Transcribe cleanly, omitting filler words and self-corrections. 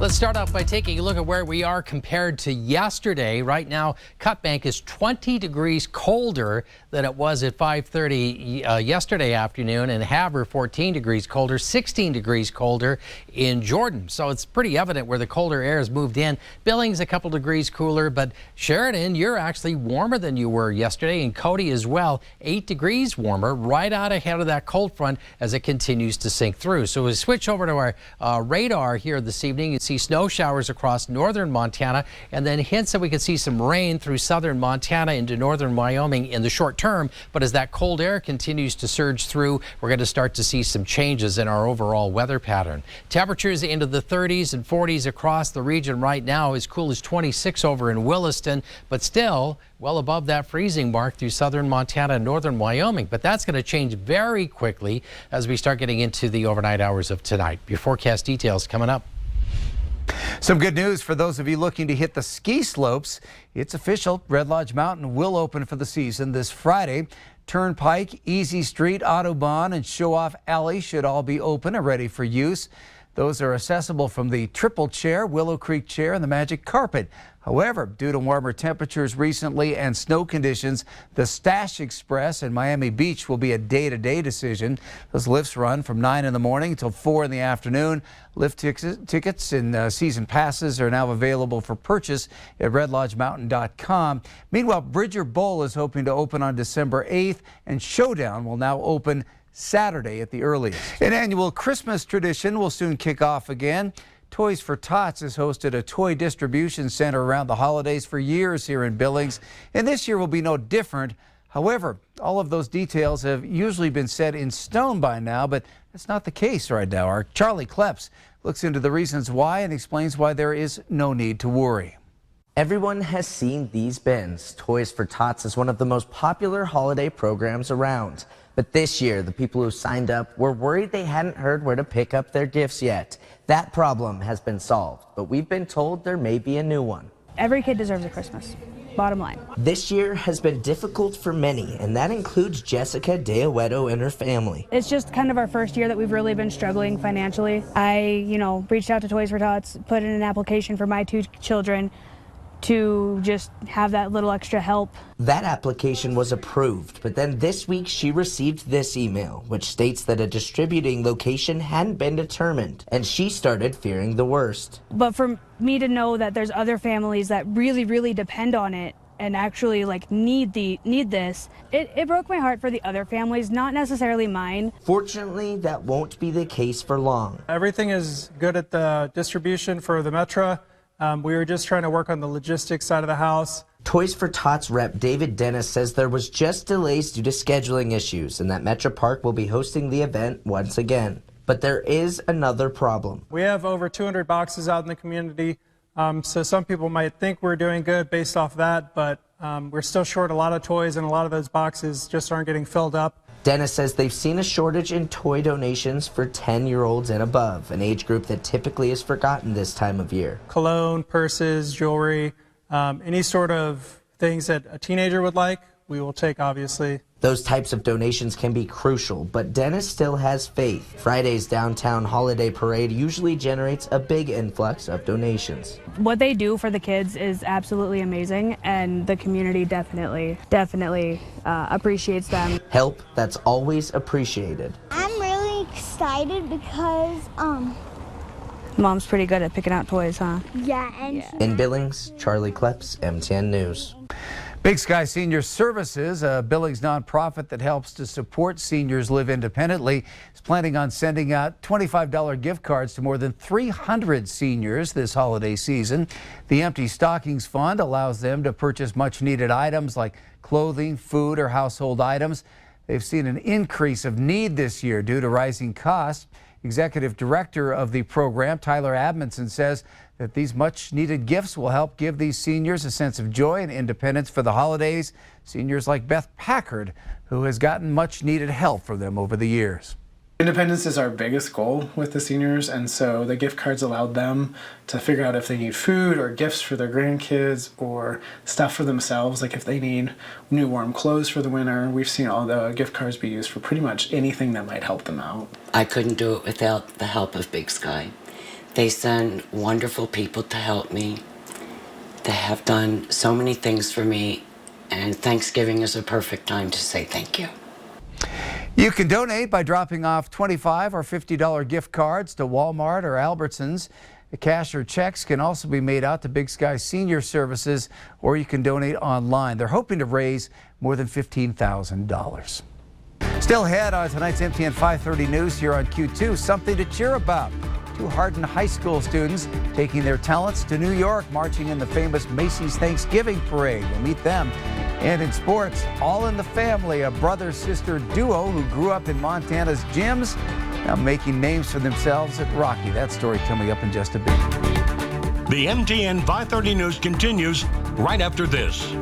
Let's start off by taking a look at where we are compared to yesterday. Right now, Cut Bank is 20 degrees colder than it was at 5:30 yesterday afternoon, and Havre 14 degrees colder, 16 degrees colder in Jordan. So it's pretty evident where the colder air has moved in. Billings a couple degrees cooler, but Sheridan, you're actually warmer than you were yesterday, and Cody as well, 8 degrees warmer, right out ahead of that cold front as it continues to sink through. So we switch over to our radar here this evening. You see snow showers across northern Montana, and then hints that we could see some rain through southern Montana into northern Wyoming in the short term. But as that cold air continues to surge through, we're going to start to see some changes in our overall weather pattern. Temperatures into the 30s and 40s across the region right now, as cool as 26 over in Williston, but still well above that freezing mark through southern Montana and northern Wyoming. But that's going to change very quickly as we start getting into the overnight hours of tonight. Your forecast details coming up. Some good news for those of you looking to hit the ski slopes. It's official. Red Lodge Mountain will open for the season this Friday. Turnpike, Easy Street, Autobahn, and Show Off Alley should all be open and ready for use. Those are accessible from the Triple Chair, Willow Creek Chair, and the Magic Carpet. However, due to warmer temperatures recently and snow conditions, the Stash Express and Miami Beach will be a day-to-day decision. Those lifts run from 9 in the morning until 4 in the afternoon. Lift tickets and season passes are now available for purchase at redlodgemountain.com. Meanwhile, Bridger Bowl is hoping to open on December 8th, and Showdown will now open Saturday at the earliest. An annual Christmas tradition will soon kick off again. Toys for Tots has hosted a toy distribution center around the holidays for years here in Billings, and this year will be no different. However, all of those details have usually been set in stone by now, but that's not the case right now. Our Charlie Kleps looks into the reasons why and explains why there is no need to worry. Everyone has seen these bins. Toys for Tots is one of the most popular holiday programs around. But this year, the people who signed up were worried they hadn't heard where to pick up their gifts yet. That problem has been solved, but we've been told there may be a new one. Every kid deserves a Christmas, bottom line. This year has been difficult for many, and that includes Jessica Deoweto and her family. It's just kind of our first year that we've really been struggling financially. I, reached out to Toys for Tots, put in an application for my 2 children to just have that little extra help. That application was approved, but then this week she received this email, which states that a distributing location hadn't been determined, and she started fearing the worst. But for me to know that there's other families that really, really depend on it and actually need this, it broke my heart for the other families, not necessarily mine. Fortunately, that won't be the case for long. Everything is good at the distribution for the Metro. We were just trying to work on the logistics side of the house. Toys for Tots rep David Dennis says there was just delays due to scheduling issues and that Metro Park will be hosting the event once again. But there is another problem. We have over 200 boxes out in the community, so some people might think we're doing good based off that, but we're still short a lot of toys, and a lot of those boxes just aren't getting filled up. Dennis says they've seen a shortage in toy donations for 10-year-olds and above, an age group that typically is forgotten this time of year. Cologne, purses, jewelry, any sort of things that a teenager would like, we will take, obviously. Those types of donations can be crucial, but Dennis still has faith. Friday's downtown holiday parade usually generates a big influx of donations. What they do for the kids is absolutely amazing, and the community definitely appreciates them. Help that's always appreciated. I'm really excited because, Mom's pretty good at picking out toys, huh? Yeah, and In Billings, Charlie Kleps, MTN News. Big Sky Senior Services, a Billings nonprofit that helps to support seniors live independently, is planning on sending out $25 gift cards to more than 300 seniors this holiday season. The Empty Stockings Fund allows them to purchase much needed items like clothing, food, or household items. They've seen an increase of need this year due to rising costs. Executive Director of the program, Tyler Admonson, says that these much-needed gifts will help give these seniors a sense of joy and independence for the holidays. Seniors like Beth Packard, who has gotten much-needed help from them over the years. Independence is our biggest goal with the seniors, and so the gift cards allowed them to figure out if they need food or gifts for their grandkids or stuff for themselves, like if they need new warm clothes for the winter. We've seen all the gift cards be used for pretty much anything that might help them out. I couldn't do it without the help of Big Sky. They send wonderful people to help me. They have done so many things for me, and Thanksgiving is a perfect time to say thank you. You can donate by dropping off $25 or $50 gift cards to Walmart or Albertsons. The cash or checks can also be made out to Big Sky Senior Services, or you can donate online. They're hoping to raise more than $15,000. Still ahead on tonight's MTN 530 News here on Q2, something to cheer about. Two hardened high school students taking their talents to New York, marching in the famous Macy's Thanksgiving Parade. We'll meet them. And in sports, All in the Family, a brother-sister duo who grew up in Montana's gyms, now making names for themselves at Rocky. That story coming up in just a bit. The MTN 530 News continues right after this.